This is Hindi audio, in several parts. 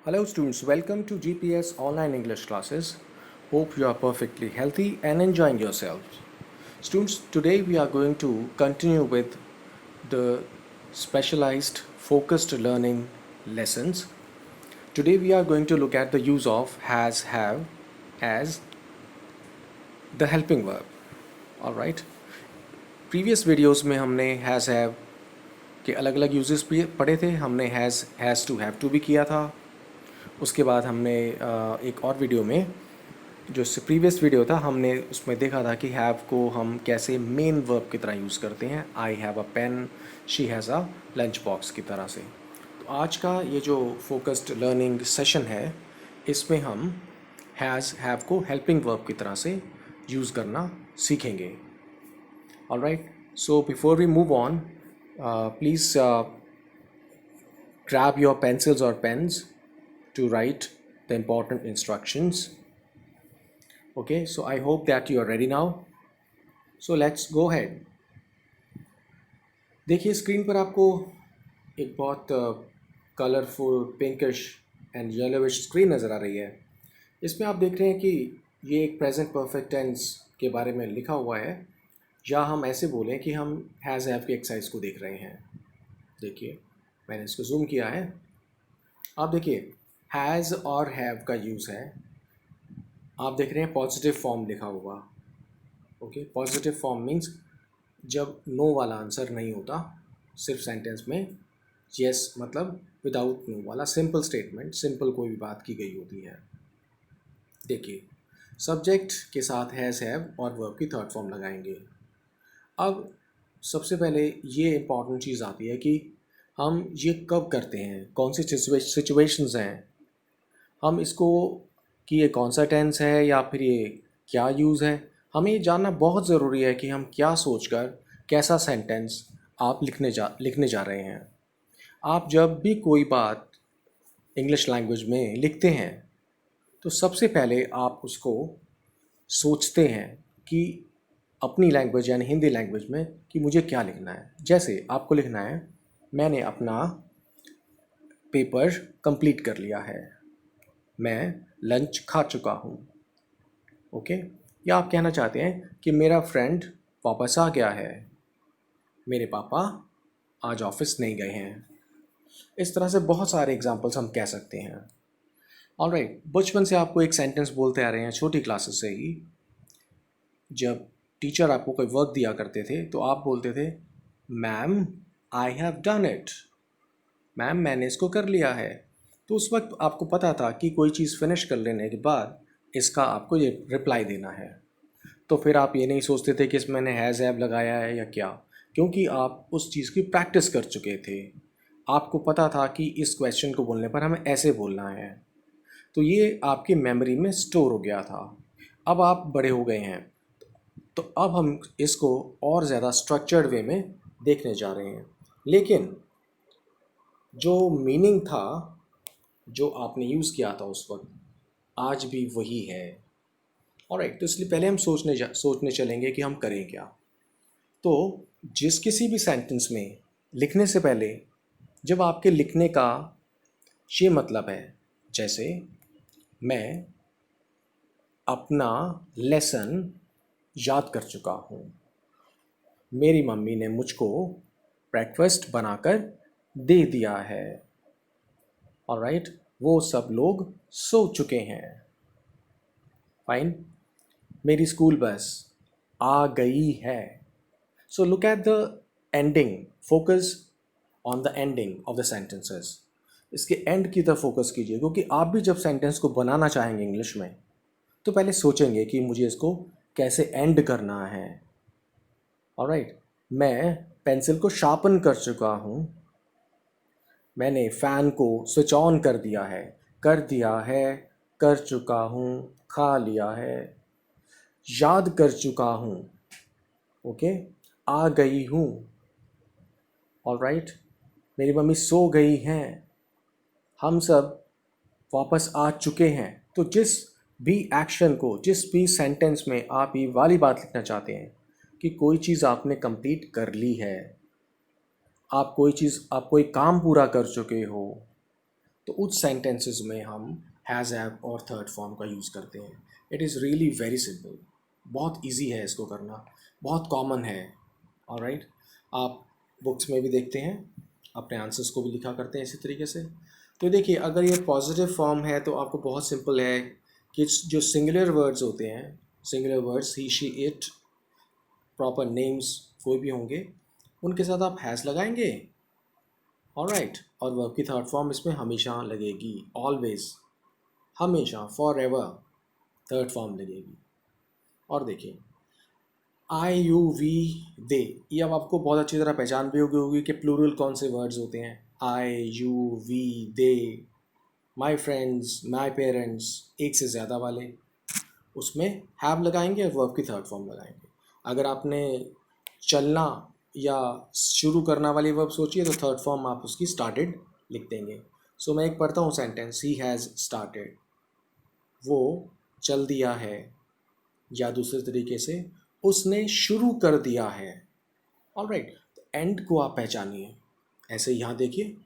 Hello students, welcome to GPS online English classes. Hope you are perfectly healthy and enjoying yourselves. Students, today we are going to continue with the specialized focused learning lessons. Today we are going to look at the use of has, have as the helping verb. Alright. Previous videos में हमने हैज़ हैव के अलग अलग यूजेस भी पढ़े थे. हमने हैज़ टू हैव टू भी किया था. उसके बाद हमने एक और वीडियो में जो प्रीवियस वीडियो था हमने उसमें देखा था कि हैव को हम कैसे मेन वर्ब की तरह यूज़ करते हैं. I have a pen, she has a lunch box की तरह से. तो आज का ये जो फोकस्ड लर्निंग सेशन है इसमें हम हैज़ हैव को हेल्पिंग वर्ब की तरह से यूज़ करना सीखेंगे. Alright, so before we move on, please grab your pencils or pens to write the important instructions. Okay, so I hope that you are ready now. So let's go ahead. देखिए स्क्रीन पर आपको एक बहुत colourful pinkish and yellowish screen नज़र आ रही है. इसमें आप देख रहे हैं कि ये एक प्रेजेंट परफेक्ट टेंस के बारे में लिखा हुआ है, या हम ऐसे बोलें कि हम हैज़ हैव की एक्सरसाइज को देख रहे हैं. देखिए मैंने इसको जूम किया है. आप देखिए हैज़ और हैव का यूज़ है. आप देख रहे हैं पॉजिटिव फॉर्म लिखा हुआ. ओके, पॉजिटिव फॉर्म मीन्स जब नो वाला आंसर नहीं होता, सिर्फ सेंटेंस में यस मतलब विदाउट नो वाला सिंपल स्टेटमेंट, सिंपल कोई भी बात की गई होती है. देखिए सब्जेक्ट के साथ हैज़ हैव और वर्ब की थर्ड फॉर्म लगाएंगे. अब सबसे पहले ये इम्पॉर्टेंट चीज़ आती है कि हम ये कब करते हैं, कौन सी सिचुएशंस हैं. हम इसको कि ये कौन सा टेंस है या फिर ये क्या यूज़ है, हमें ये जानना बहुत ज़रूरी है कि हम क्या सोचकर कैसा सेंटेंस आप लिखने जा रहे हैं. आप जब भी कोई बात इंग्लिश लैंग्वेज में लिखते हैं तो सबसे पहले आप उसको सोचते हैं कि अपनी लैंग्वेज यानी हिंदी लैंग्वेज में कि मुझे क्या लिखना है. जैसे आपको लिखना है मैंने अपना पेपर कंप्लीट कर लिया है, मैं लंच खा चुका हूँ. ओके, या आप कहना चाहते हैं कि मेरा फ्रेंड वापस आ गया है, मेरे पापा आज ऑफिस नहीं गए हैं. इस तरह से बहुत सारे एग्जांपल्स हम कह सकते हैं. ऑलराइट, बचपन से आपको एक सेंटेंस बोलते आ रहे हैं, छोटी क्लासेस से ही. जब टीचर आपको कोई वर्क दिया करते थे तो आप बोलते थे ma'am I have done it, ma'am मैंने इसको कर लिया है. तो उस वक्त आपको पता था कि कोई चीज़ फिनिश कर लेने के बाद इसका आपको ये रिप्लाई देना है. तो फिर आप ये नहीं सोचते थे कि इसमें मैंने हैज़ हैव लगाया है या क्या, क्योंकि आप उस चीज़ की प्रैक्टिस कर चुके थे. आपको पता था कि इस क्वेश्चन को बोलने पर हमें ऐसे बोलना है. तो ये आपकी मेमोरी में स्टोर हो गया था. अब आप बड़े हो गए हैं तो अब हम इसको और ज़्यादा स्ट्रक्चर्ड वे में देखने जा रहे हैं. लेकिन जो मीनिंग था जो आपने यूज़ किया था उस वक्त आज भी वही है. ऑलराइट, तो इसलिए पहले हम सोचने चलेंगे कि हम करें क्या. तो जिस किसी भी सेंटेंस में लिखने से पहले जब आपके लिखने का ये मतलब है, जैसे मैं अपना लेसन याद कर चुका हूँ, मेरी मम्मी ने मुझको ब्रेकफास्ट बनाकर दे दिया है, ऑलराइट, वो सब लोग सो चुके हैं. फाइन, मेरी स्कूल बस आ गई है. So look at the ending, focus on the ending of the sentences. इसके एंड की तरफ फोकस कीजिए, क्योंकि आप भी जब सेंटेंस को बनाना चाहेंगे इंग्लिश में तो पहले सोचेंगे कि मुझे इसको कैसे एंड करना है. ऑलराइट, मैं पेंसिल को शार्पन कर चुका हूँ, मैंने फ़ैन को स्विच ऑन कर दिया है, कर चुका हूँ, खा लिया है, याद कर चुका हूँ. ओके, आ गई हूँ. ऑलराइट, मेरी मम्मी सो गई हैं, हम सब वापस आ चुके हैं. तो जिस भी एक्शन को, जिस भी सेंटेंस में आप ये वाली बात लिखना चाहते हैं कि कोई चीज़ आपने कंप्लीट कर ली है, आप कोई काम पूरा कर चुके हो, तो उस सेंटेंसेस में हम हैज़ हैव और थर्ड फॉर्म का यूज़ करते हैं। It is really very simple, बहुत इजी है इसको करना, बहुत कॉमन है। ऑलराइट, आप बुक्स में भी देखते हैं, अपने आंसर्स को भी लिखा करते हैं इसी तरीके से। तो देखिए, अगर ये पॉजिटिव फॉर्म है तो आपको बहुत सिंपल है कि जो सिंगुलर वर्ड्स होते हैं, singular words he she it, proper names कोई भी होंगे, उनके साथ आप हैज़ लगाएंगे। ऑलराइट, और वर्ब की थर्ड फॉर्म इसमें हमेशा लगेगी, ऑलवेज, हमेशा, फॉर एवर थर्ड फॉर्म लगेगी। और देखिए, आई यू वी दे, ये अब आपको बहुत अच्छी तरह पहचान भी होगी कि प्लूरल कौन से वर्ड्स होते हैं। I you we they, my friends, my parents, एक से ज़्यादा वाले, उसमें हैव लगाएंगे और वर्ब की थर्ड फॉर्म लगाएंगे। अगर आपने चलना या शुरू करना वाली वर्ब सोची है तो थर्ड फॉर्म आप उसकी स्टार्टेड लिख देंगे। सो मैं एक पढ़ता हूँ सेंटेंस, ही हैज़ स्टार्टेड, वो चल दिया है, या दूसरे तरीके से उसने शुरू कर दिया है। ऑलराइट, तो एंड को आप पहचानिए। ऐसे यहाँ देखिए,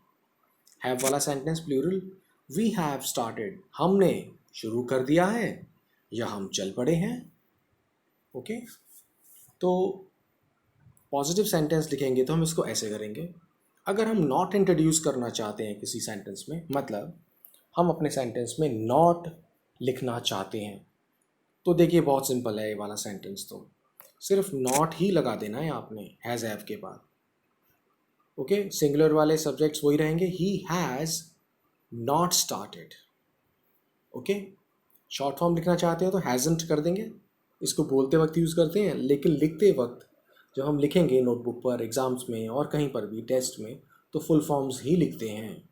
हैव वाला sentence plural, we have started, हमने शुरू कर दिया है या हम चल पड़े हैं। ओके, तो पॉजिटिव सेंटेंस लिखेंगे तो हम इसको ऐसे करेंगे। अगर हम नॉट इंट्रोड्यूस करना चाहते हैं किसी सेंटेंस में, मतलब हम अपने सेंटेंस में नॉट लिखना चाहते हैं, तो देखिए बहुत सिंपल है ये वाला सेंटेंस, तो सिर्फ नॉट ही लगा देना है आपने हैज़ हैव के बाद। ओके, सिंगुलर वाले सब्जेक्ट्स वही रहेंगे, he has not started. Okay, short form लिखना चाहते हो तो हैज़ंट कर देंगे, इसको बोलते वक्त यूज़ करते हैं, लेकिन लिखते वक्त जब हम लिखेंगे नोटबुक पर, एग्ज़ाम्स में और कहीं पर भी टेस्ट में, तो फुल फॉर्म्स ही लिखते हैं।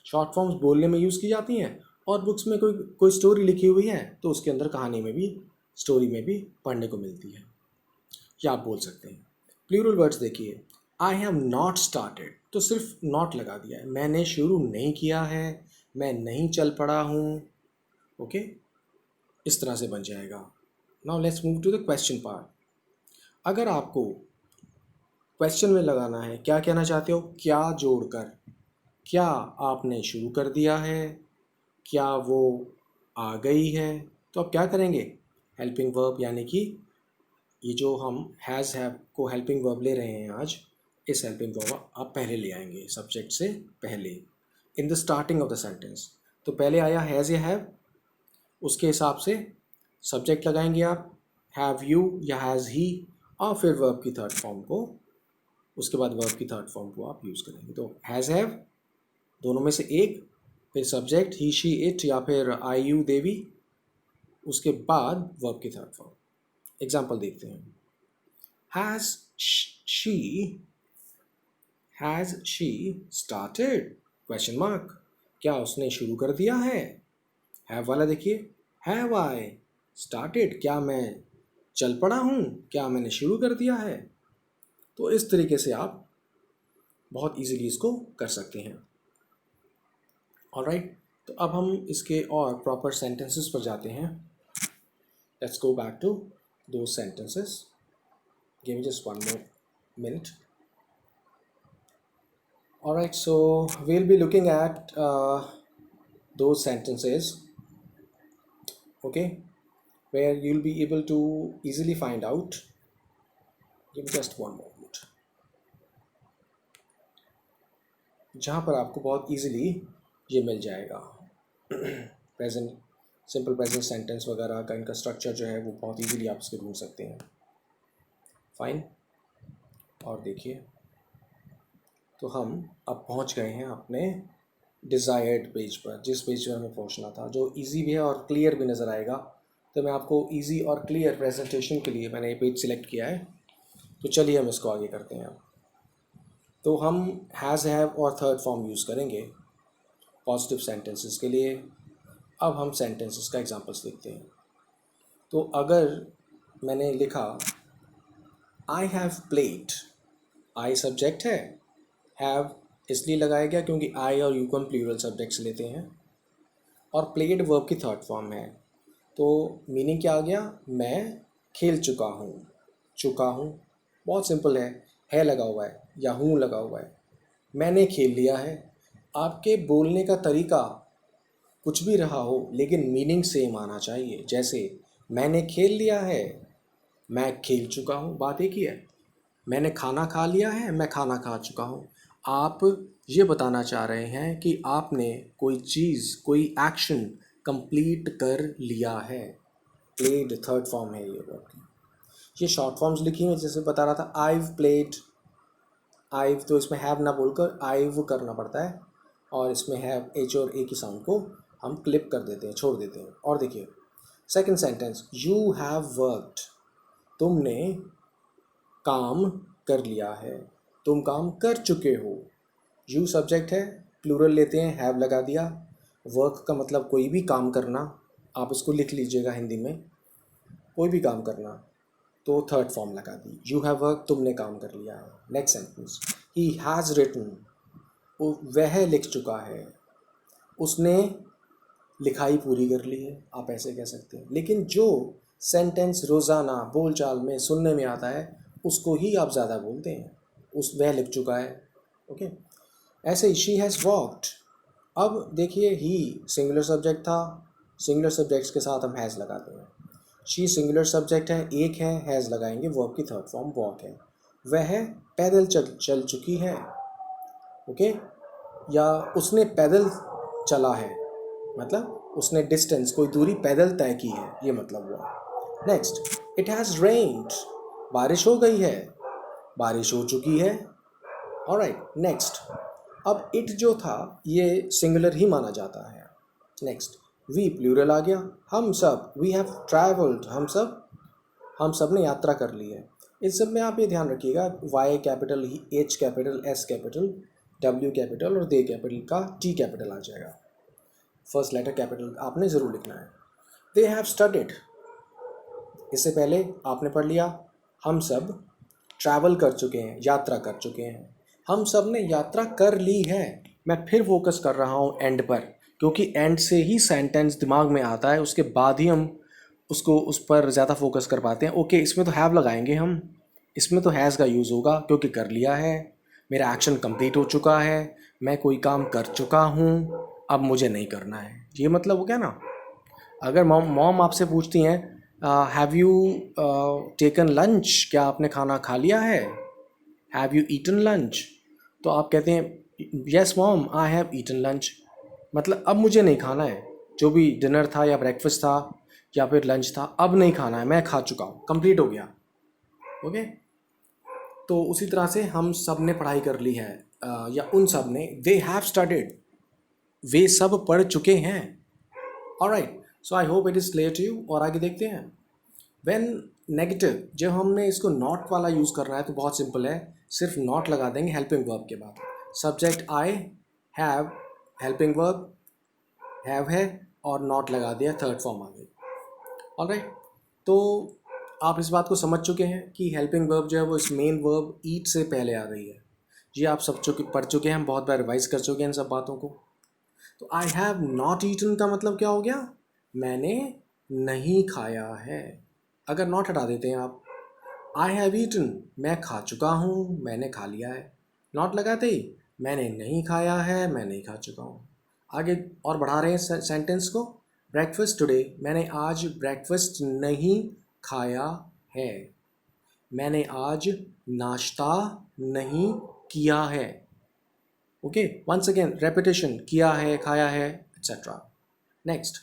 शॉर्ट फॉर्म्स बोलने में यूज़ की जाती हैं, और बुक्स में कोई स्टोरी लिखी हुई है तो उसके अंदर कहानी में भी, स्टोरी में भी पढ़ने को मिलती है, या आप बोल सकते हैं। प्लूरल वर्ड्स देखिए, आई हैव नॉट स्टार्टेड, तो सिर्फ नॉट लगा दिया है, मैंने शुरू नहीं किया है, मैं नहीं चल पड़ा हूँ। ओके, इस तरह से बन जाएगा। Now let's move to the question part. अगर आपको क्वेश्चन में लगाना है, क्या कहना चाहते हो, क्या जोड़कर, क्या आपने शुरू कर दिया है, क्या वो आ गई है, तो आप क्या करेंगे, हेल्पिंग वर्ब, यानी कि ये जो हम हैज़ हैव को हेल्पिंग वर्ब ले रहे हैं आज, इस हेल्पिंग वर्ब आप पहले ले आएंगे, सब्जेक्ट से पहले, in the starting of the sentence. तो पहले आया हैज़ या हैव, उसके हिसाब से सब्जेक्ट लगाएंगे आप, हैव यू या हैज़ ही, और फिर वर्ब की थर्ड फॉर्म को, उसके बाद वर्ब की थर्ड फॉर्म को आप यूज़ करेंगे। तो हैज़ हैव, दोनों में से एक, फिर सब्जेक्ट ही शी इट या फिर आई यू देवी, उसके बाद वर्ब की थर्ड फॉर्म। एग्जाम्पल देखते हैं, has she has she started, question mark, क्या उसने शुरू कर दिया है। हैव वाला देखिए, हैव आई स्टार्टेड, क्या मैं चल पड़ा हूँ, क्या मैंने शुरू कर दिया है। तो इस तरीके से आप बहुत इजीली इसको कर सकते हैं। ऑलराइट, तो अब हम इसके और प्रॉपर सेंटेंसेस पर जाते हैं। लेट्स गो बैक टू दो sentences, give me just one more minute. Alright, so we'll be looking at those sentences, okay, where you'll be able to easily find out. Give me just one moment. जहाँ पर आपको बहुत इजीली ये मिल जाएगा, प्रेजेंट, सिंपल प्रेजेंट सेंटेंस वगैरह का इनका स्ट्रक्चर जो है वो बहुत इजीली आप इसके ढूंढ सकते हैं। फाइन, और देखिए, तो हम अब पहुँच गए हैं अपने डिज़ायर्ड पेज पर, जिस पेज पर हमें पहुँचना था, जो इजी भी है और क्लियर भी नज़र आएगा। तो मैं आपको इजी और क्लियर प्रेजेंटेशन के लिए मैंने ये पेज सिलेक्ट किया है। तो चलिए हम इसको आगे करते हैं। तो हम हैज़ हैव और थर्ड फॉर्म यूज़ करेंगे पॉजिटिव सेंटेंसेस के लिए। अब हम सेंटेंसेस का एग्जांपल्स देखते हैं। तो अगर मैंने लिखा I have played, I subject है, हैव इसलिए लगाया गया क्योंकि आई और यू को हम प्लूरल सब्जेक्ट्स लेते हैं, और प्लेड वर्ब की थर्ड फॉर्म है। तो मीनिंग क्या आ गया, मैं खेल चुका हूँ, चुका हूँ, बहुत सिंपल है लगा हुआ है या हूँ लगा हुआ है, मैंने खेल लिया है, आपके बोलने का तरीका कुछ भी रहा हो लेकिन मीनिंग सेम आना चाहिए। जैसे मैंने खेल लिया है, मैं खेल चुका हूँ, बात एक ही है। मैंने खाना खा लिया है, मैं खाना खा चुका हूँ। आप ये बताना चाह रहे हैं कि आपने कोई चीज़, कोई एक्शन कंप्लीट कर लिया है। प्लेड थर्ड फॉर्म है ये वर्ब की। ये शॉर्ट फॉर्म्स लिखी हुई, जैसे बता रहा था आईव प्लेड। आईव तो इसमें हैव ना बोलकर आईव करना पड़ता है, और इसमें हैव एच और ए की साउंड को हम क्लिप कर देते हैं, छोड़ देते हैं। और देखिए second sentence, you have worked, तुमने काम कर लिया है, तुम काम कर चुके हो। यू सब्जेक्ट है, प्लूरल लेते हैं, हैव लगा दिया। वर्क का मतलब कोई भी काम करना, आप इसको लिख लीजिएगा हिंदी में, कोई भी काम करना, तो थर्ड फॉर्म लगा दी। यू हैव वर्क, तुमने काम कर लिया है। Next sentence, he has written, वह लिख चुका है, उसने लिखाई पूरी कर ली है, आप ऐसे कह सकते हैं। लेकिन जो सेंटेंस रोज़ाना बोलचाल में सुनने में आता है उसको ही आप ज़्यादा बोलते हैं, उस वह लिख चुका है। ओके, ऐसे ही शी हैज़ वॉक्ड। अब देखिए ही सिंगुलर सब्जेक्ट था, सिंगुलर सब्जेक्ट्स के साथ हम हैज़ लगाते हैं। शी सिंगुलर सब्जेक्ट है, एक है, हैज़ लगाएंगे, वर्ब की थर्ड फॉर्म वॉक है। वह पैदल चल चुकी है। ओके, या उसने पैदल चला है, मतलब उसने डिस्टेंस, कोई दूरी पैदल तय की है, ये मतलब हुआ। नेक्स्ट, इट हैज़ रेन्ड, बारिश हो गई है, बारिश हो चुकी है। ऑलराइट, नेक्स्ट, अब इट जो था ये सिंगुलर ही माना जाता है। नेक्स्ट, वी प्लूरल आ गया, हम सब, वी हैव ट्रैवल्ड, हम सब ने यात्रा कर ली है। इस सब में आप ये ध्यान रखिएगा, Y capital, H capital, S capital, W capital और दे कैपिटल का टी कैपिटल आ जाएगा। फर्स्ट लेटर कैपिटल आपने ज़रूर लिखना है। दे हैव स्टडीड, इससे पहले आपने पढ़ लिया, हम सब ट्रैवल कर चुके हैं, यात्रा कर चुके हैं। हम सब ने यात्रा कर ली है। मैं फिर फोकस कर रहा हूँ एंड पर, क्योंकि एंड से ही सेंटेंस दिमाग में आता है, उसके बाद ही हम उसको उस पर ज़्यादा फोकस कर पाते हैं। ओके, इसमें तो हैव लगाएंगे हम, इसमें तो हैज़ का यूज़ होगा क्योंकि कर लिया है, मेरा एक्शन कंप्लीट हो चुका है, मैं कोई काम कर चुका हूँ, अब मुझे नहीं करना है, ये मतलब हो गया ना। अगर मॉम आपसे पूछती हैं हैव यू टेकन लंच, क्या आपने खाना खा लिया है, हैव यू ईटन लंच, तो आप कहते हैं yes mom I have eaten lunch, मतलब अब मुझे नहीं खाना है, जो भी डिनर था या ब्रेकफास्ट था या फिर लंच था, अब नहीं खाना है, मैं खा चुका हूँ, कंप्लीट हो गया। ओके, तो उसी तरह से हम सब ने पढ़ाई कर ली है, या उन सब ने, दे हैव स्टडीड, वे सब पढ़ चुके हैं। Alright, so I hope it is clear to you. और आगे देखते हैं। व्हेन नेगेटिव, जब हमने इसको नॉट वाला यूज़ करना है तो बहुत सिंपल है, सिर्फ नॉट लगा देंगे हेल्पिंग वर्ब के बाद। Subject I, have, helping verb have है, और नॉट लगा दिया, थर्ड फॉर्म आ गई। ऑलराइट, तो आप इस बात को समझ चुके हैं कि हेल्पिंग वर्ब जो है वो इस मेन वर्ब ईट से पहले आ रही है। ये आप सब पढ़ चुके हैं, हम बहुत बार रिवाइज कर चुके हैं इन सब बातों को। तो आई हैव नॉट ईटन का मतलब क्या हो गया, मैंने नहीं खाया है। अगर नॉट हटा देते हैं आप, आई हैव ईटन, मैं खा चुका हूँ, मैंने खा लिया है। नॉट लगाते ही मैंने नहीं खाया है, मैं नहीं खा चुका हूँ। आगे और बढ़ा रहे हैं सेंटेंस को। ब्रेकफास्ट टुडे, मैंने आज ब्रेकफास्ट नहीं खाया है, मैंने आज नाश्ता नहीं किया है। ओके, वंस अगेन रेपिटेशन, किया है, खाया है, etcetera. Next,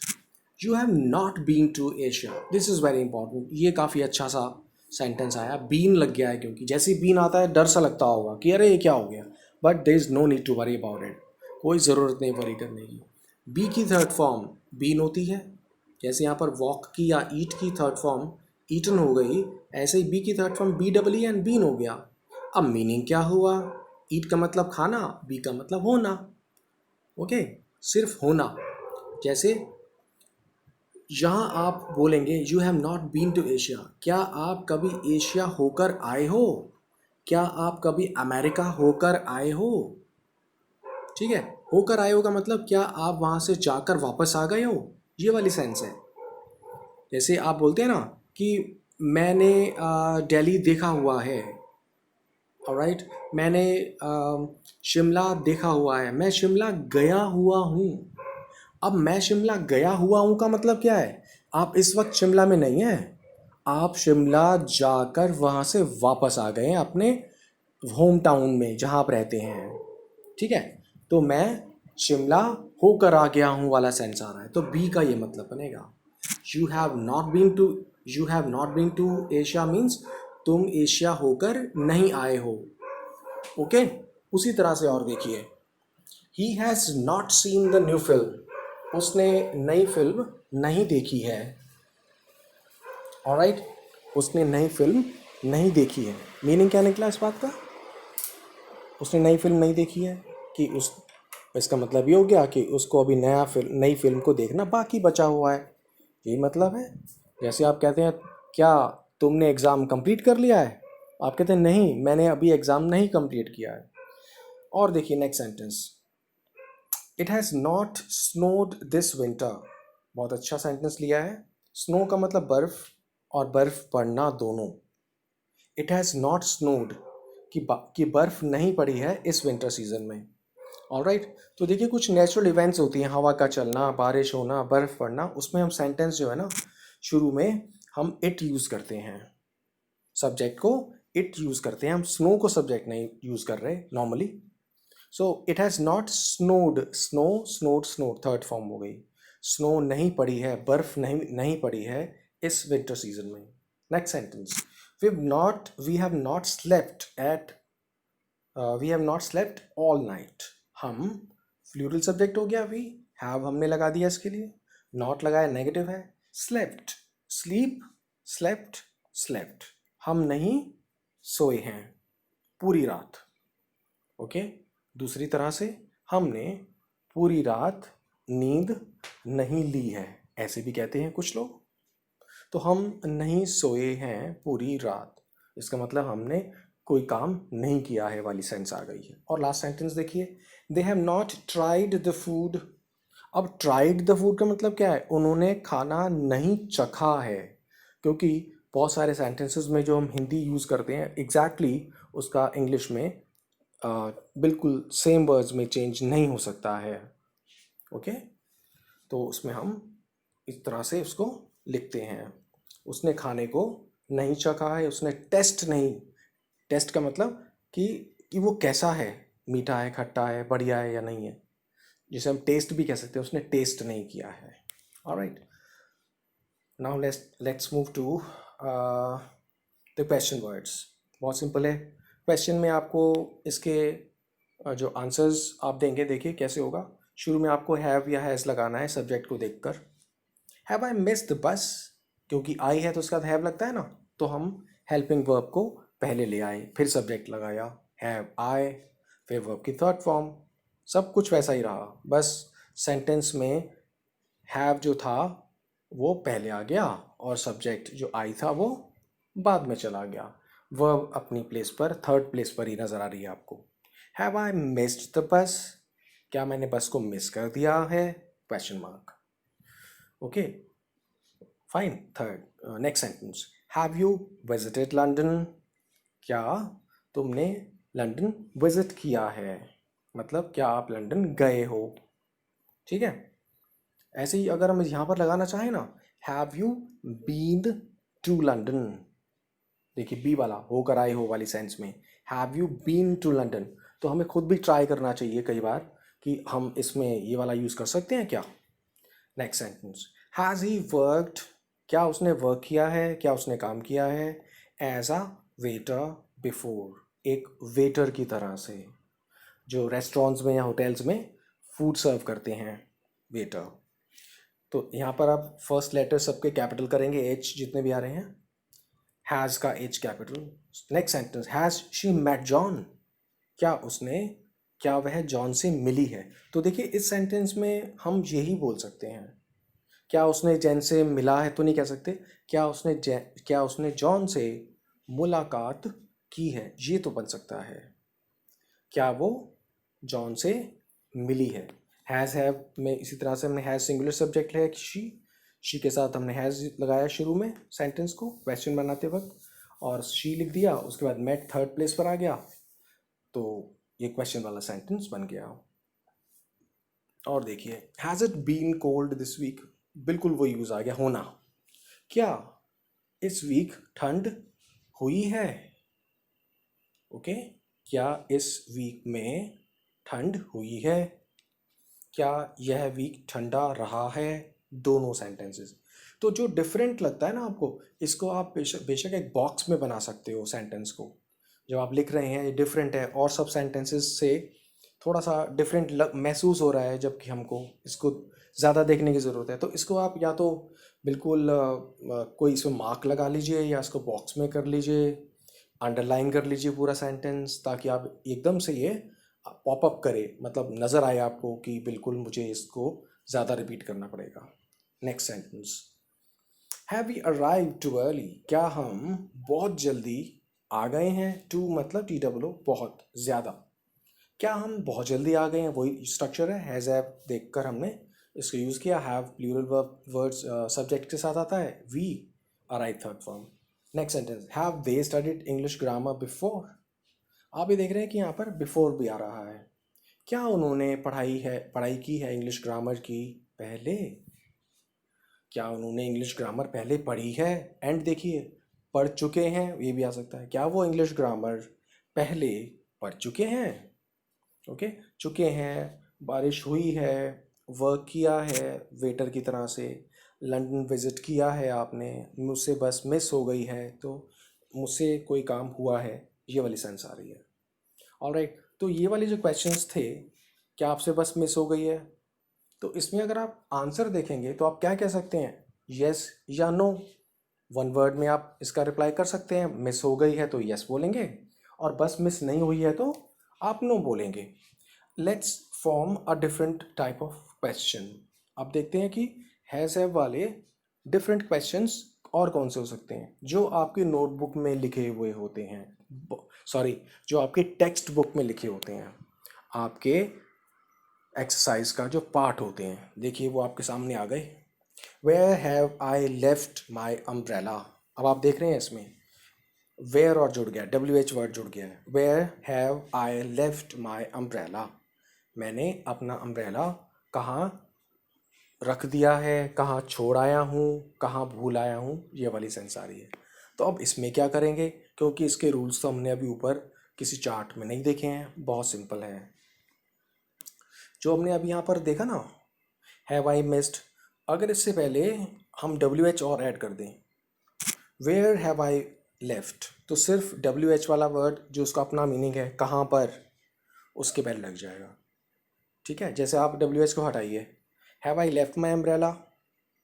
you have not been to Asia, this is very important. ये काफ़ी अच्छा सा सेंटेंस आया, बीन लग गया है, क्योंकि जैसे ही बीन आता है डर सा लगता होगा कि अरे ये क्या हो गया, but there is no need to worry about it, कोई ज़रूरत नहीं वरी करने की। बी की थर्ड फॉर्म बीन होती है, जैसे यहाँ पर वॉक की या ईट की थर्ड फॉर्म ईटन हो गई, ऐसे ही बी की third form B double N been हो गया। अब मीनिंग क्या हुआ, ईट का मतलब खाना, बी का मतलब होना। ओके, सिर्फ होना। जैसे यहाँ आप बोलेंगे you have not been to Asia, क्या आप कभी एशिया होकर आए हो, क्या आप कभी अमेरिका होकर आए हो। ठीक है, होकर आए हो का मतलब क्या आप वहाँ से जाकर वापस आ गए हो, ये वाली सेंस है। जैसे आप बोलते हैं ना कि मैंने दिल्ली देखा हुआ है, ऑलराइट, मैंने शिमला देखा हुआ है, मैं शिमला गया हुआ हूँ। अब मैं शिमला गया हुआ हूँ का मतलब क्या है? आप इस वक्त शिमला में नहीं हैं, आप शिमला जाकर वहाँ से वापस आ गए हैं अपने होम टाउन में जहाँ आप रहते हैं। ठीक है, तो मैं शिमला होकर आ गया हूँ वाला सेंस आ रहा है, तो बी का ये मतलब बनेगा। You have not been to you have not been to Asia means तुम एशिया होकर नहीं आए हो। ओके, उसी तरह से और देखिए, he has not seen the new film, उसने नई फिल्म नहीं देखी है। ऑलराइट, उसने नई फिल्म नहीं देखी है, मीनिंग क्या निकला इस बात का? उसने नई फिल्म नहीं देखी है कि उस इसका मतलब ये हो गया कि उसको अभी नई फिल्म को देखना बाकी बचा हुआ है, यही मतलब है। जैसे आप कहते हैं क्या तुमने एग्ज़ाम कंप्लीट कर लिया है, आप कहते हैं नहीं मैंने अभी एग्ज़ाम नहीं कंप्लीट किया है। और देखिए next sentence, it has not snowed this winter. बहुत अच्छा सेंटेंस लिया है। स्नो का मतलब बर्फ़ और बर्फ़ पड़ना दोनों। इट हैज़ नॉट स्नोड कि बर्फ़ नहीं पड़ी है इस विंटर सीजन में। ऑलराइट, तो देखिए कुछ नेचुरल इवेंट्स होती हैं, हवा का चलना, बारिश होना, बर्फ़ पड़ना, उसमें हम सेंटेंस जो है ना शुरू में हम इट यूज़ करते हैं, सब्जेक्ट को इट यूज़ करते हैं, हम स्नो को सब्जेक्ट नहीं यूज़ कर रहे normally. So it has not snowed, snowed third form हो गई। स्नो नहीं पड़ी है, बर्फ़ नहीं पड़ी है इस विंटर सीजन में। Next sentence, we have not slept all night. हम फ्लूरल सब्जेक्ट हो गया, वी हैव हमने लगा दिया इसके लिए, नॉट लगाया नेगेटिव है, स्लेप्ट स्लीप, स्लेप्ट स्लेप्ट, हम नहीं सोए हैं पूरी रात। ओके, दूसरी तरह से हमने पूरी रात नींद नहीं ली है, ऐसे भी कहते हैं कुछ लोग। तो हम नहीं सोए हैं पूरी रात, इसका मतलब हमने कोई काम नहीं किया है वाली सेंस आ गई है। और लास्ट सेंटेंस देखिए, they have not tried the food. अब ट्राइड द फूड का मतलब क्या है? उन्होंने खाना नहीं चखा है, क्योंकि बहुत सारे सेंटेंसेस में जो हम हिंदी यूज़ करते हैं एग्जैक्टली उसका इंग्लिश में बिल्कुल सेम वर्ड्स में चेंज नहीं हो सकता है। ओके, तो उसमें हम इस तरह से उसको लिखते हैं, उसने खाने को नहीं चखा है, उसने टेस्ट का मतलब कि वो कैसा है, मीठा है, खट्टा है, बढ़िया है या नहीं है, जिसे हम टेस्ट भी कह सकते हैं, उसने टेस्ट नहीं किया है। Alright, now let's move to the question words. बहुत सिंपल है, क्वेश्चन में आपको इसके जो आंसर्स आप देंगे, देखिए कैसे होगा। शुरू में आपको हैव या हैज़ लगाना है सब्जेक्ट को देखकर। Have I missed the bus, क्योंकि आई है तो उसका हैव लगता है ना, तो हम हेल्पिंग वर्ब को पहले ले आए, फिर सब्जेक्ट लगाया हैव आई, फिर वर्ब की थर्ड फॉर्म, सब कुछ वैसा ही रहा, बस सेंटेंस में हैव जो था वो पहले आ गया और सब्जेक्ट जो आई था वो बाद में चला गया। वर्ब अपनी प्लेस पर, थर्ड प्लेस पर ही नज़र आ रही है आपको। Have I missed the bus, क्या मैंने बस को मिस कर दिया है? Question mark. Okay, fine. Third next sentence, have you visited London, क्या तुमने लंदन विजिट किया है, मतलब क्या आप लंदन गए हो। ठीक है, ऐसे ही अगर हम यहाँ पर लगाना चाहें ना, have you been to London, देखिए बी वाला होकर आए हो वाली सेंस में, have you been to London, तो हमें खुद भी ट्राई करना चाहिए कई बार कि हम इसमें ये वाला यूज़ कर सकते हैं क्या। Next sentence, has he worked, क्या उसने वर्क किया है, क्या उसने काम किया है एज अ वेटर बिफोर, एक वेटर की तरह से, जो रेस्टोरेंट्स में या होटल्स में फूड सर्व करते हैं, वेटर। तो यहाँ पर आप फर्स्ट लेटर सबके कैपिटल करेंगे, एच जितने भी आ रहे हैं, हैज़ का H capital. Next sentence, has she met John, क्या वह जॉन से मिली है। तो देखिए इस सेंटेंस में हम यही बोल सकते हैं, क्या उसने जैन से मिला है तो नहीं कह सकते, क्या उसने जॉन से मुलाकात की है, ये तो बन सकता है, क्या वो जॉन से मिली है। हैज़ हैव में इसी तरह से हमने हैज़ सिंगुलर सब्जेक्ट है शी के साथ हमने हैज़ लगाया शुरू में सेंटेंस को क्वेश्चन बनाते वक्त, और शी लिख दिया, उसके बाद मेट थर्ड प्लेस पर आ गया, तो ये क्वेश्चन वाला सेंटेंस बन गया। और देखिए, has it been cold this week, बिल्कुल वो यूज़ आ गया, होना। क्या इस वीक ठंड हुई है? ओके, क्या इस वीक में ठंड हुई है? क्या यह वीक ठंडा रहा है? दोनों सेंटेंसेस। तो जो डिफरेंट लगता है ना आपको, इसको आप बेशक बेशक एक बॉक्स में बना सकते हो सेंटेंस को। जब आप लिख रहे हैं ये डिफरेंट है और सब सेंटेंसेस से थोड़ा सा डिफरेंट महसूस हो रहा है, जबकि हमको इसको ज़्यादा देखने की ज़रूरत है, तो इसको आप या तो बिल्कुल कोई इसमें मार्क लगा लीजिए, या इसको बॉक्स में कर लीजिए, अंडरलाइन कर लीजिए पूरा सेंटेंस, ताकि आप एकदम से ये पॉपअप करे, मतलब नज़र आए आपको कि बिल्कुल मुझे इसको ज़्यादा रिपीट करना पड़ेगा। Next sentence, have we arrive too early, क्या हम बहुत जल्दी आ गए हैं? टू मतलब TWO, बहुत ज़्यादा। क्या हम बहुत जल्दी आ गए हैं, वही स्ट्रक्चर है। हैज़ हैव देखकर हमने इसको यूज़ किया। हैव प्लूरल वर्ड्स सब्जेक्ट के साथ आता है। We arrive third form. Next sentence, have they studied English grammar before, आप ये देख रहे हैं कि यहाँ पर बिफोर भी आ रहा है। क्या उन्होंने पढ़ाई की है इंग्लिश ग्रामर की पहले? क्या उन्होंने इंग्लिश ग्रामर पहले पढ़ी है? एंड देखिए, पढ़ चुके हैं, ये भी आ सकता है। क्या वो इंग्लिश ग्रामर पहले पढ़ चुके हैं? ओके, चुके हैं, बारिश हुई है, वर्क किया है वेटर की तरह से, लंदन विज़िट किया है आपने, मुझसे बस मिस हो गई है, तो मुझसे कोई काम हुआ है, ये वाली सेंस आ रही है। ऑलराइट, तो ये वाले जो क्वेश्चंस थे, क्या आपसे बस मिस हो गई है, तो इसमें अगर आप आंसर देखेंगे तो आप क्या कह सकते हैं, यस या नो। वन वर्ड में आप इसका रिप्लाई कर सकते हैं। मिस हो गई है तो यस बोलेंगे, और बस मिस नहीं हुई है तो आप नो बोलेंगे। Let's form a different type of question. अब देखते हैं कि हैज़ हैव वाले डिफरेंट क्वेश्चंस और कौन से हो सकते हैं जो आपकी नोटबुक में लिखे हुए होते हैं, सॉरी, जो आपके टेक्स्ट बुक में लिखे होते हैं, आपके एक्सरसाइज का जो पार्ट होते हैं। देखिए वो आपके सामने आ गए। Where have I left my umbrella, अब आप देख रहे हैं इसमें वेयर और जुड़ गया, WH वर्ड जुड़ गया है। Where have I left my umbrella, मैंने अपना अम्ब्रेला कहाँ रख दिया है, कहाँ छोड़ आया हूँ, कहाँ भूल आया हूँ, ये वाली सेंस आ रही है। तो अब इसमें क्या करेंगे, क्योंकि इसके रूल्स तो हमने अभी ऊपर किसी चार्ट में नहीं देखे हैं, बहुत सिंपल है। जो हमने अभी यहाँ पर देखा ना, हैव आई मिस्ड, अगर इससे पहले हम WH और ऐड कर दें, वेयर हैव आई लेफ्ट, तो सिर्फ WH वाला वर्ड जो उसका अपना मीनिंग है, कहाँ पर, उसके पहले लग जाएगा। ठीक है, जैसे आप WH को हटाइए, have I left my umbrella,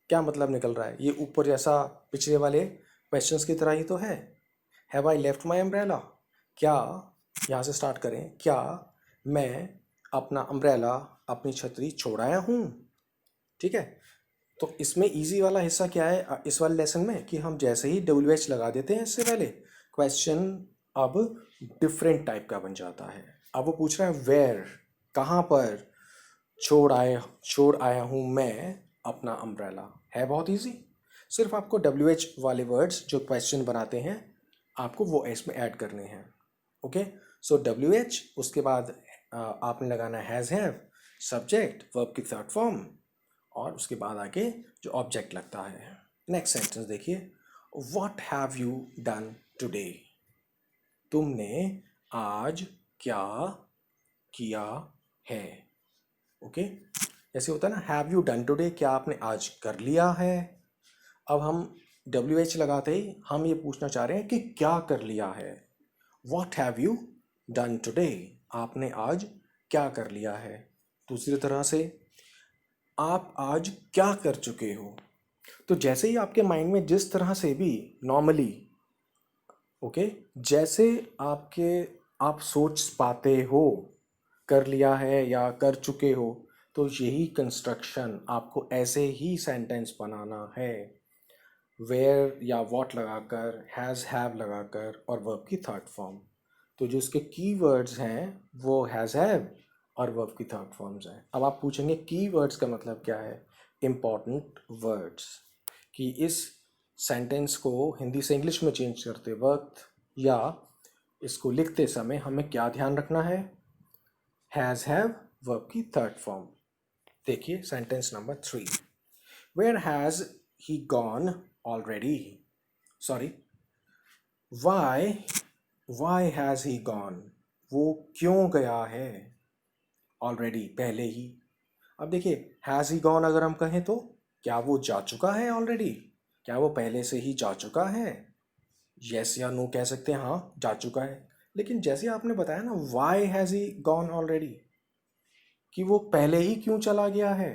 क्या मतलब निकल रहा है, ये ऊपर जैसा पिछले वाले क्वेश्चंस की तरह ही तो है। Have I left my umbrella, क्या, यहाँ से स्टार्ट करें, क्या मैं अपना अम्ब्रेला, अपनी छतरी छोड़ आया हूँ। ठीक है, तो इसमें इजी वाला हिस्सा क्या है इस वाले लेसन में, कि हम जैसे ही WH लगा देते हैं इससे पहले, क्वेश्चन अब डिफरेंट टाइप का बन जाता है। अब वो पूछ रहा है वेयर, कहाँ पर छोड़ आया हूँ मैं अपना अम्ब्रेला, है बहुत इजी। सिर्फ आपको WH वाले वर्ड्स जो क्वेश्चन बनाते हैं, आपको वो इसमें ऐड करने हैं। ओके, सो WH, उसके बाद आपने लगाना हैज़ हैव, सब्जेक्ट, वर्ब की थर्ड फॉर्म, और उसके बाद आगे जो ऑब्जेक्ट लगता है। नेक्स्ट सेंटेंस देखिए, what have you done today, तुमने आज क्या किया है। ओके, जैसे होता है ना, हैव यू डन टुडे, क्या आपने आज कर लिया है। अब हम WH लगाते ही हम ये पूछना चाह रहे हैं कि क्या कर लिया है। What have you done today, आपने आज क्या कर लिया है। दूसरी तरह से, आप आज क्या कर चुके हो। तो जैसे ही आपके माइंड में जिस तरह से भी नॉर्मली, ओके, जैसे आप सोच पाते हो, कर लिया है या कर चुके हो, तो यही कंस्ट्रक्शन आपको ऐसे ही सेंटेंस बनाना है, वेयर या वॉट लगाकर, हैज़ हैव लगाकर, और वर्ब की थर्ड फॉर्म। तो जो इसके की वर्ड्स हैं वो हैज़ हैव और वर्ब की थर्ड फॉर्म्स हैं। अब आप पूछेंगे की वर्ड्स का मतलब क्या है, इम्पॉर्टेंट वर्ड्स, कि इस सेंटेंस को हिंदी से इंग्लिश में चेंज करते वक्त या इसको लिखते समय हमें क्या ध्यान रखना है? हैज़ हैव वर्ब की थर्ड फॉर्म। देखिए sentence number 3, where has he gone already, sorry why has he gone, वो क्यों गया है ऑलरेडी, पहले ही। अब देखिए हैज़ ही गॉन अगर हम कहें तो क्या वो जा चुका है ऑलरेडी, क्या वो पहले से ही जा चुका है? यस या नो कह सकते हैं, हाँ जा चुका है। लेकिन जैसे आपने बताया ना, why has he gone already, कि वो पहले ही क्यों चला गया है,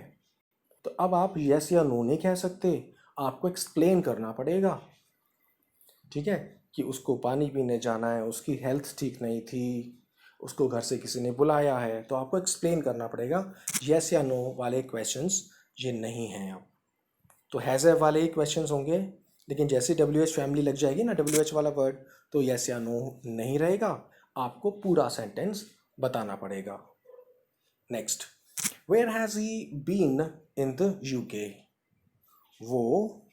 तो अब आप यस या नो नहीं कह सकते, आपको एक्सप्लेन करना पड़ेगा। ठीक है, कि उसको पानी पीने जाना है, उसकी हेल्थ ठीक नहीं थी, उसको घर से किसी ने बुलाया है, तो आपको एक्सप्लेन करना पड़ेगा। यस या नो वाले क्वेश्चंस ये नहीं हैं अब। तो हैज़ हैव वाले ही क्वेश्चंस होंगे, लेकिन जैसे डब्ल्यू एच फैमिली लग जाएगी ना, डब्ल्यू एच वाला वर्ड, तो यस या नो नहीं रहेगा, आपको पूरा सेंटेंस बताना पड़ेगा। Next, where has he been in the UK, वो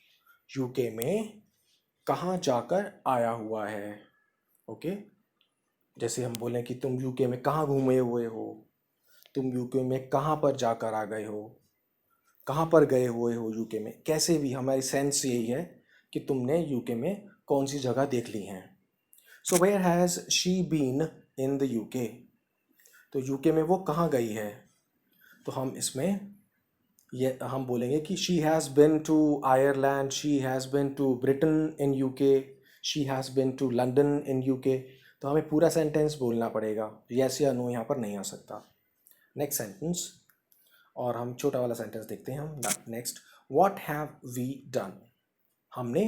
यूके में कहाँ जाकर आया हुआ है। ओके, जैसे हम बोलें कि तुम यूके में कहाँ घूमे हुए हो, तुम यूके में कहाँ पर जाकर आ गए हो, कहाँ पर गए हुए हो यूके में, कैसे भी हमारी सेंस यही है कि तुमने यूके में कौन सी जगह देख ली हैं। So where has she been in the UK, तो यूके में वो कहाँ गई है, तो हम इसमें ये हम बोलेंगे कि she has been to Ireland, she has been to Britain in UK, she has been to London in UK. तो हमें पूरा सेंटेंस बोलना पड़ेगा, यस या नो यहाँ पर नहीं आ सकता। नेक्स्ट सेंटेंस, और हम छोटा वाला सेंटेंस देखते हैं हम। Next, what have we done, हमने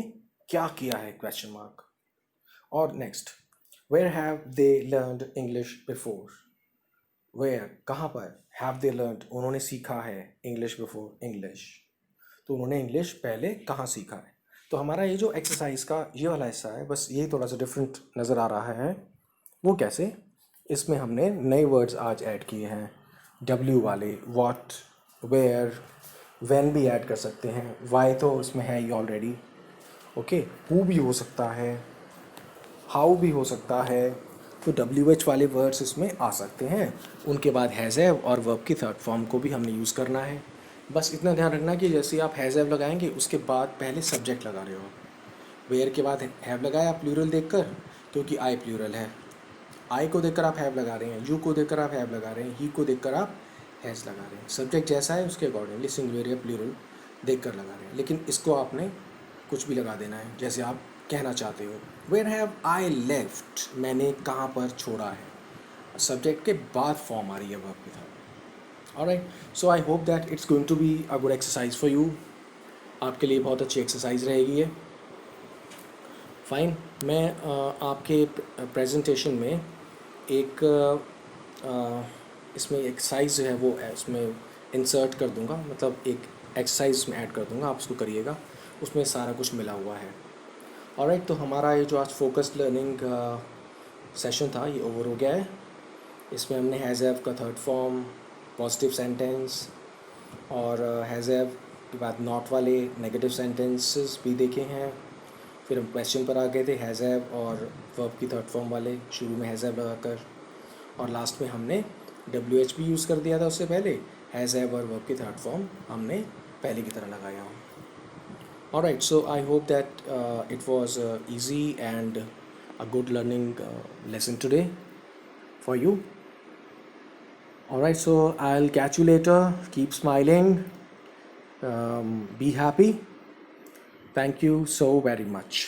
क्या किया है, क्वेश्चन मार्क। और next, where have they learned English before, where कहाँ पर, हैव दे लर्नड उन्होंने सीखा है, इंग्लिश बिफोर इंग्लिश, तो उन्होंने इंग्लिश पहले कहाँ सीखा है। तो हमारा ये जो एक्सरसाइज का ये वाला हिस्सा है, बस ये थोड़ा सा डिफरेंट नज़र आ रहा है। वो कैसे, इसमें हमने नए वर्ड्स आज ऐड किए हैं, डब्ल्यू वाले, व्हाट, वेयर, व्हेन भी ऐड कर सकते हैं, वाई तो इसमें है ही ऑलरेडी। ओके, हु भी हो सकता है, हाउ भी हो सकता है, तो डब्ल्यू एच वाले वर्ड्स इसमें आ सकते हैं। उनके बाद हैज़ हैव और वर्ब की थर्ड फॉर्म को भी हमने यूज़ करना है। बस इतना ध्यान रखना कि जैसे आप हैज़ हैव लगाएंगे उसके बाद पहले सब्जेक्ट लगा रहे हो, वेयर के बाद हैव लगाया प्लूरल देखकर, क्योंकि आई प्लूरल है, आई को देखकर आप हैव लगा रहे हैं, यू को देखकर आप हैव लगा रहे हैं, ही को देखकर आप हैज़ लगा रहे हैं। सब्जेक्ट जैसा है उसके अकॉर्डिंगली सिंगुलर या प्लूरल देखकर लगा रहे हैं, लेकिन इसको आपने कुछ भी लगा देना है जैसे आप कहना चाहते हो। वेयर हैव आई लेफ्ट, मैंने कहाँ पर छोड़ा है, सब्जेक्ट के बाद फॉर्म आ रही है वर्ब की तरफ। Alright, so I hope that it's going to be a good exercise for you, आपके लिए बहुत अच्छी एक्सरसाइज रहेगी ये। फाइन, मैं आपके प्रेजेंटेशन में एक इसमें एक्सरसाइज जो है वो इसमें इंसर्ट कर दूंगा, मतलब एक एक्सरसाइज में ऐड कर दूंगा, आप उसको करिएगा, उसमें सारा कुछ मिला हुआ है। ऑलराइट, तो हमारा ये जो आज फोकस्ड लर्निंग सेशन था ये ओवर हो गया है। इसमें हमने हैज़ हैव का थर्ड फॉर्म, पॉजिटिव सेंटेंस, और हैज़ हैव के बाद नॉट वाले नेगेटिव सेंटेंसेस भी देखे हैं। फिर हम क्वेश्चन पर आ गए थे, हैज़ हैव और वर्ब की थर्ड फॉर्म वाले, शुरू में हैज़ हैव लगाकर, और लास्ट में हमने डब्ल्यू एच भी यूज़ कर दिया था उससे पहले, हैज़ हैव और वर्ब की थर्ड फॉर्म हमने पहले की तरह लगाया हूँ। Alright, so I hope that it was easy and a good learning lesson today for you. Alright, so I'll catch you later. Keep smiling. Be happy. Thank you so very much.